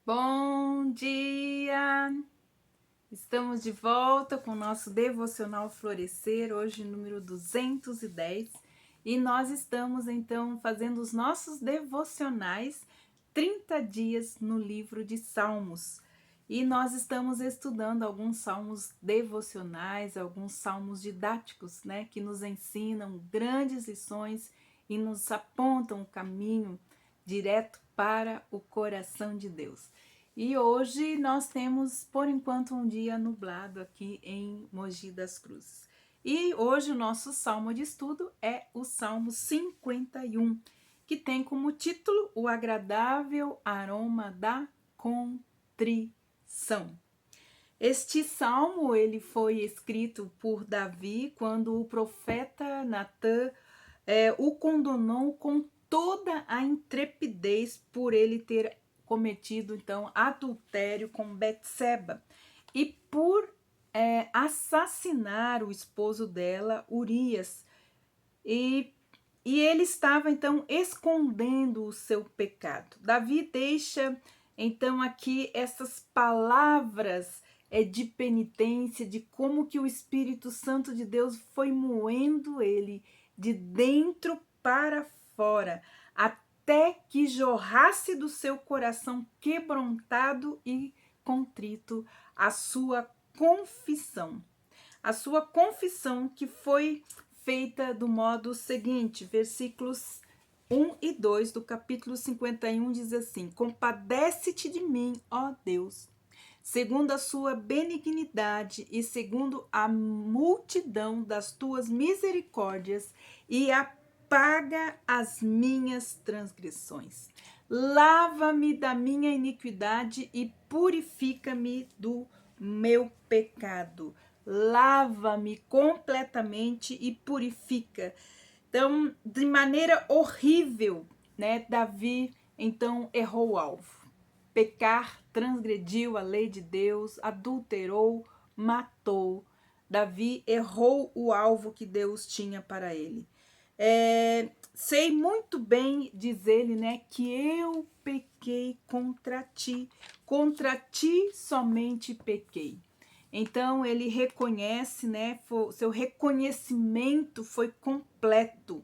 Bom dia! Estamos de volta com o nosso devocional Florescer, hoje número 210, e nós estamos então fazendo os nossos devocionais 30 dias no livro de Salmos. E nós estamos estudando alguns salmos devocionais, alguns salmos didáticos, né, que nos ensinam grandes lições e nos apontam o caminho direto para o coração de Deus. E hoje nós temos, por enquanto, um dia nublado aqui em Mogi das Cruzes. E hoje o nosso salmo de estudo é o Salmo 51, que tem como título o agradável aroma da contrição. Este salmo ele foi escrito por Davi quando o profeta Natã o condenou com toda a intrepidez por ele ter cometido então adultério com Betseba e por assassinar o esposo dela, Urias. E ele estava então escondendo o seu pecado. Davi deixa então aqui essas palavras de penitência, de como que o Espírito Santo de Deus foi moendo ele de dentro para fora, até que jorrasse do seu coração quebrantado e contrito a sua confissão. A sua confissão que foi feita do modo seguinte, versículos 1 e 2 do capítulo 51 diz assim: Compadece-te de mim, ó Deus, segundo a sua benignidade e segundo a multidão das tuas misericórdias, e apaga as minhas transgressões. Lava-me da minha iniquidade e purifica-me do meu pecado. Lava-me completamente e purifica. Então, de maneira horrível, né, Davi então errou o alvo. Pecar, transgrediu a lei de Deus, adulterou, matou. Davi errou o alvo que Deus tinha para ele. Sei muito bem, diz ele, né, que eu pequei contra ti somente pequei. Então ele reconhece, né? Seu reconhecimento foi completo.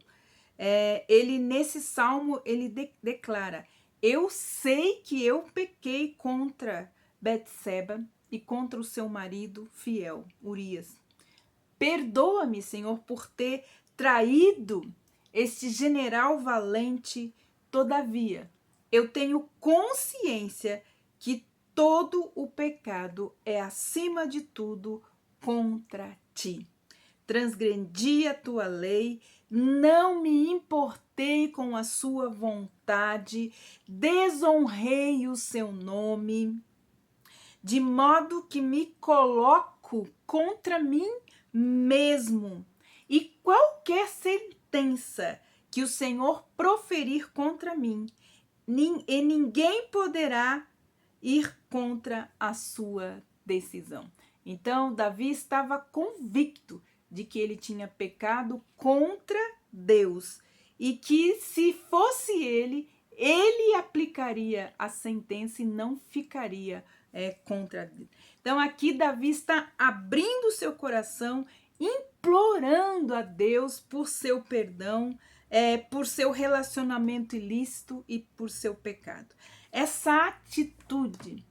Ele nesse salmo ele declara: eu sei que eu pequei contra Betseba e contra o seu marido fiel, Urias. Perdoa-me, Senhor, por ter traído este general valente. Todavia, eu tenho consciência que todo o pecado é, acima de tudo, contra ti. Transgredi a tua lei, não me importei com a sua vontade, desonrei o seu nome, de modo que me coloco contra mim mesmo. E qualquer sentença que o Senhor proferir contra mim, e ninguém poderá ir contra a sua decisão. Então, Davi estava convicto de que ele tinha pecado contra Deus e que se fosse ele aplicaria a sentença e não ficaria contra Deus. Então, aqui Davi está abrindo seu coração, implorando a Deus por seu perdão, por seu relacionamento ilícito e por seu pecado. Essa atitude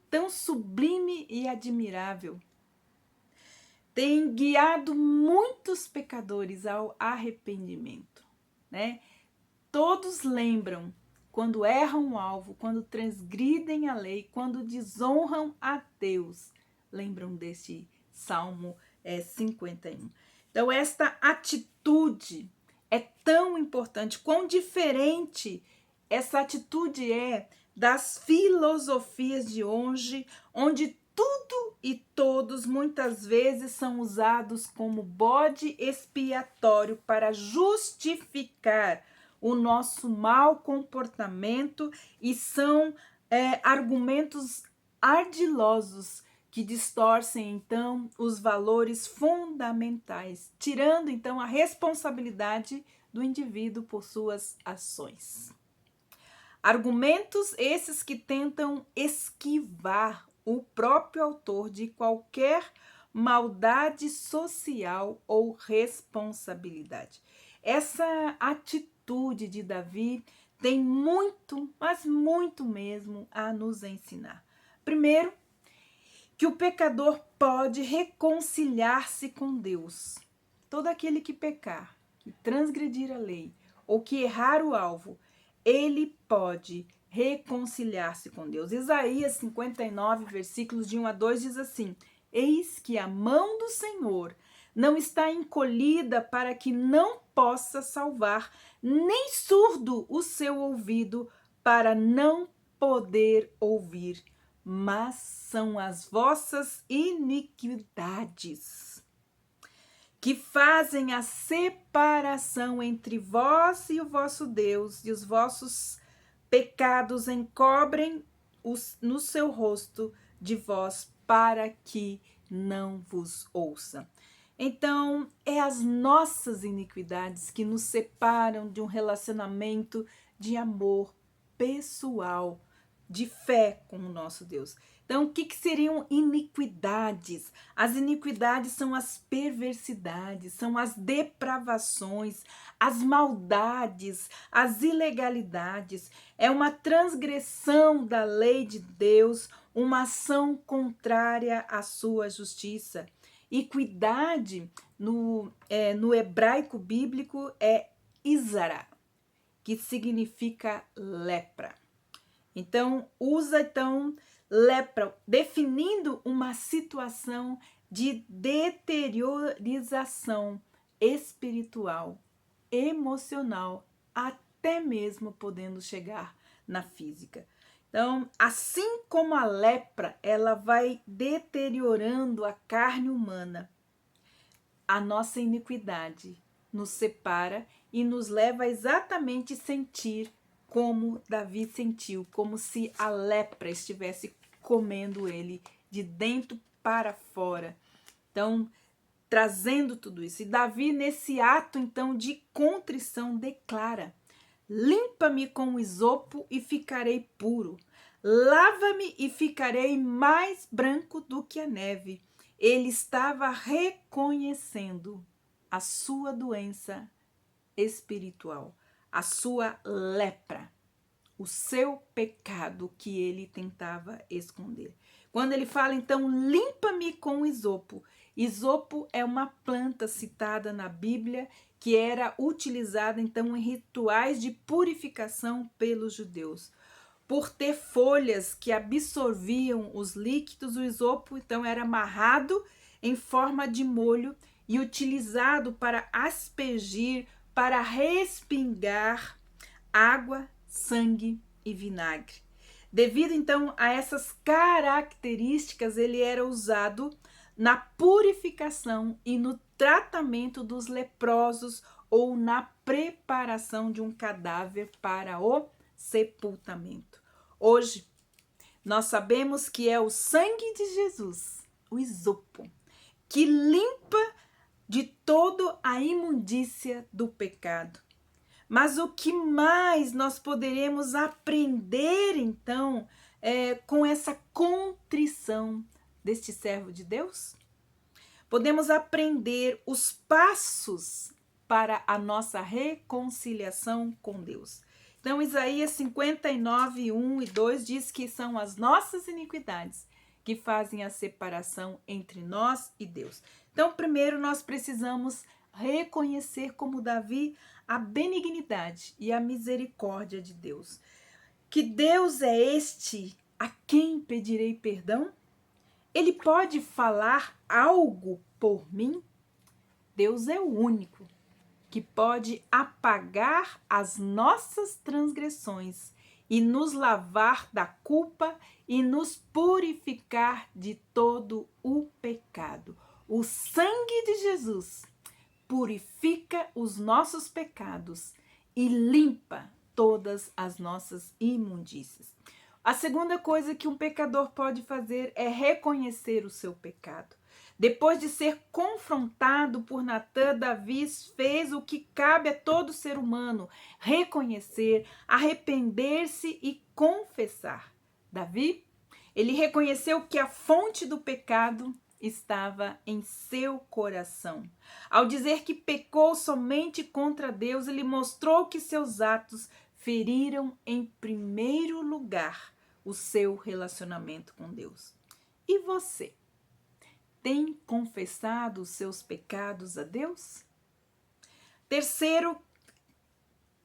tão sublime e admirável tem guiado muitos pecadores ao arrependimento, né? Todos lembram quando erram o alvo, quando transgridem a lei, quando desonram a Deus. Lembram deste Salmo 51. Então, esta atitude é tão importante. Quão diferente essa atitude é das filosofias de hoje, onde tudo e todos muitas vezes são usados como bode expiatório para justificar o nosso mau comportamento e são argumentos ardilosos que distorcem então os valores fundamentais, tirando então a responsabilidade do indivíduo por suas ações. Argumentos esses que tentam esquivar o próprio autor de qualquer maldade social ou responsabilidade. Essa atitude de Davi tem muito, mas muito mesmo a nos ensinar. Primeiro, que o pecador pode reconciliar-se com Deus. Todo aquele que pecar, que transgredir a lei ou que errar o alvo, ele pode reconciliar-se com Deus. Isaías 59, versículos de 1 a 2 diz assim: Eis que a mão do Senhor não está encolhida para que não possa salvar, nem surdo o seu ouvido para não poder ouvir, mas são as vossas iniquidades que fazem a separação entre vós e o vosso Deus, e os vossos pecados encobrem no seu rosto de vós, para que não vos ouça. Então, é as nossas iniquidades que nos separam de um relacionamento de amor pessoal, de fé com o nosso Deus. Então, o que seriam iniquidades? As iniquidades são as perversidades, são as depravações, as maldades, as ilegalidades. É uma transgressão da lei de Deus, uma ação contrária à sua justiça. Iniquidade no hebraico bíblico é Izara, que significa lepra. Então, lepra, definindo uma situação de deteriorização espiritual, emocional, até mesmo podendo chegar na física. Então, assim como a lepra, ela vai deteriorando a carne humana, a nossa iniquidade nos separa e nos leva a exatamente sentir como Davi sentiu, como se a lepra estivesse comendo ele de dentro para fora. Então, trazendo tudo isso. E Davi, nesse ato, então, de contrição, declara: limpa-me com o isopo e ficarei puro. Lava-me e ficarei mais branco do que a neve. Ele estava reconhecendo a sua doença espiritual, a sua lepra, o seu pecado que ele tentava esconder. Quando ele fala, então, limpa-me com isopo. Isopo é uma planta citada na Bíblia que era utilizada, então, em rituais de purificação pelos judeus. Por ter folhas que absorviam os líquidos, o isopo, então, era amarrado em forma de molho e utilizado para aspergir, para respingar água, sangue e vinagre. Devido então a essas características, ele era usado na purificação e no tratamento dos leprosos ou na preparação de um cadáver para o sepultamento. Hoje, nós sabemos que é o sangue de Jesus, o isopo, que limpa de toda a imundícia do pecado. Mas o que mais nós poderemos aprender, então, com essa contrição deste servo de Deus? Podemos aprender os passos para a nossa reconciliação com Deus. Então, Isaías 59, 1 e 2 diz que são as nossas iniquidades que fazem a separação entre nós e Deus. Então, primeiro nós precisamos reconhecer como Davi a benignidade e a misericórdia de Deus. Que Deus é este a quem pedirei perdão? Ele pode falar algo por mim? Deus é o único que pode apagar as nossas transgressões e nos lavar da culpa e nos purificar de todo o pecado. O sangue de Jesus purifica os nossos pecados e limpa todas as nossas imundícias. A segunda coisa que um pecador pode fazer é reconhecer o seu pecado. Depois de ser confrontado por Natã, Davi fez o que cabe a todo ser humano: reconhecer, arrepender-se e confessar. Davi, ele reconheceu que a fonte do pecado estava em seu coração. Ao dizer que pecou somente contra Deus, ele mostrou que seus atos feriram em primeiro lugar o seu relacionamento com Deus. E você? Tem confessado os seus pecados a Deus? Terceiro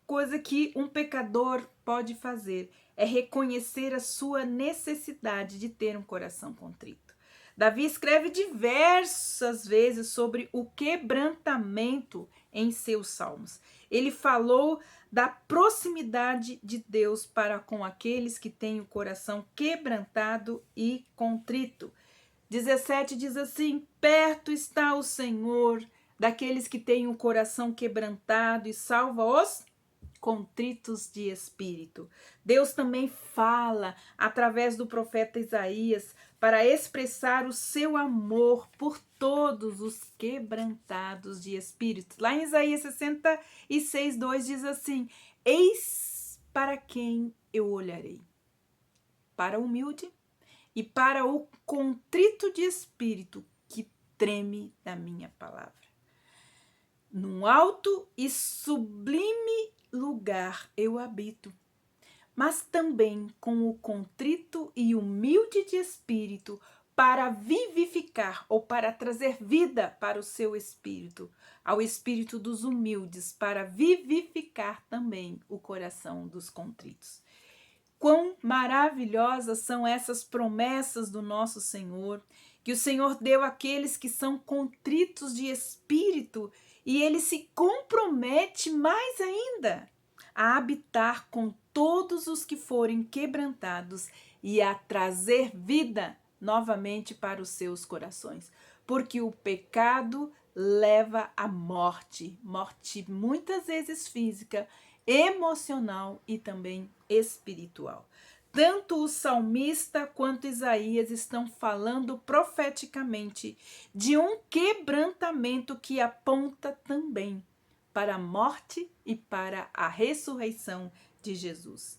coisa que um pecador pode fazer é reconhecer a sua necessidade de ter um coração contrito. Davi escreve diversas vezes sobre o quebrantamento em seus salmos. Ele falou da proximidade de Deus para com aqueles que têm o coração quebrantado e contrito. 17 diz assim: perto está o Senhor daqueles que têm o coração quebrantado e salva os contritos de espírito. Deus também fala através do profeta Isaías para expressar o seu amor por todos os quebrantados de espírito. Lá em Isaías 66:2 diz assim: eis para quem eu olharei, para o humilde e para o contrito de espírito que treme da minha palavra. Num alto e sublime lugar eu habito, mas também com o contrito e humilde de espírito, para vivificar ou para trazer vida para o seu espírito, ao espírito dos humildes, para vivificar também o coração dos contritos. Quão maravilhosas são essas promessas do nosso Senhor, que o Senhor deu àqueles que são contritos de espírito, e ele se compromete mais ainda a habitar com todos os que forem quebrantados e a trazer vida novamente para os seus corações. Porque o pecado leva à morte, morte muitas vezes física, emocional e também espiritual. Tanto o salmista quanto Isaías estão falando profeticamente de um quebrantamento que aponta também para a morte e para a ressurreição de Jesus.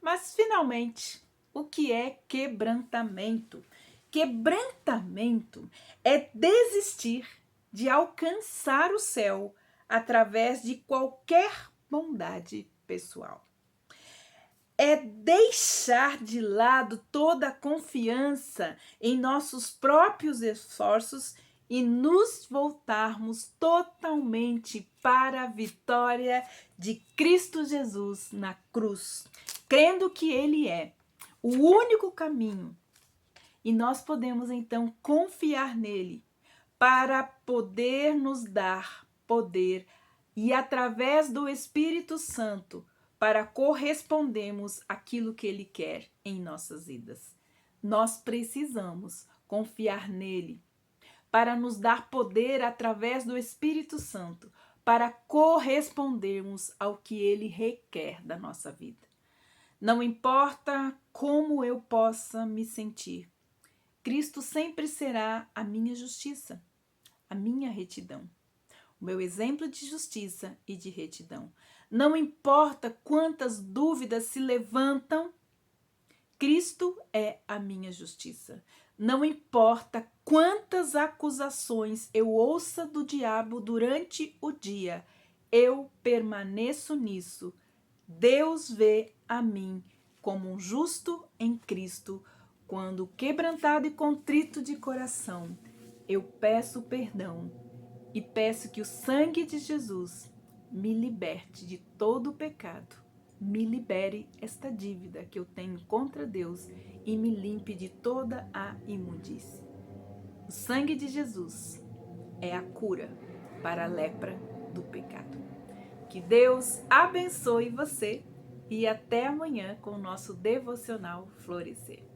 Mas, finalmente, o que é quebrantamento? Quebrantamento é desistir de alcançar o céu através de qualquer bondade pessoal. É deixar de lado toda a confiança em nossos próprios esforços e nos voltarmos totalmente para a vitória de Cristo Jesus na cruz, crendo que Ele é o único caminho. E nós podemos então confiar nele para poder nos dar poder e através do Espírito Santo para correspondermos àquilo que Ele quer em nossas vidas. Nós precisamos confiar nele para nos dar poder através do Espírito Santo para correspondermos ao que Ele requer da nossa vida. Não importa como eu possa me sentir, Cristo sempre será a minha justiça, a minha retidão, o meu exemplo de justiça e de retidão. Não importa quantas dúvidas se levantam, Cristo é a minha justiça. Não importa quantas acusações eu ouça do diabo durante o dia, eu permaneço nisso. Deus vê a mim como um justo em Cristo. Quando quebrantado e contrito de coração, eu peço perdão e peço que o sangue de Jesus me liberte de todo o pecado, me libere esta dívida que eu tenho contra Deus e me limpe de toda a imundície. O sangue de Jesus é a cura para a lepra do pecado. Que Deus abençoe você e até amanhã com o nosso devocional Florescer.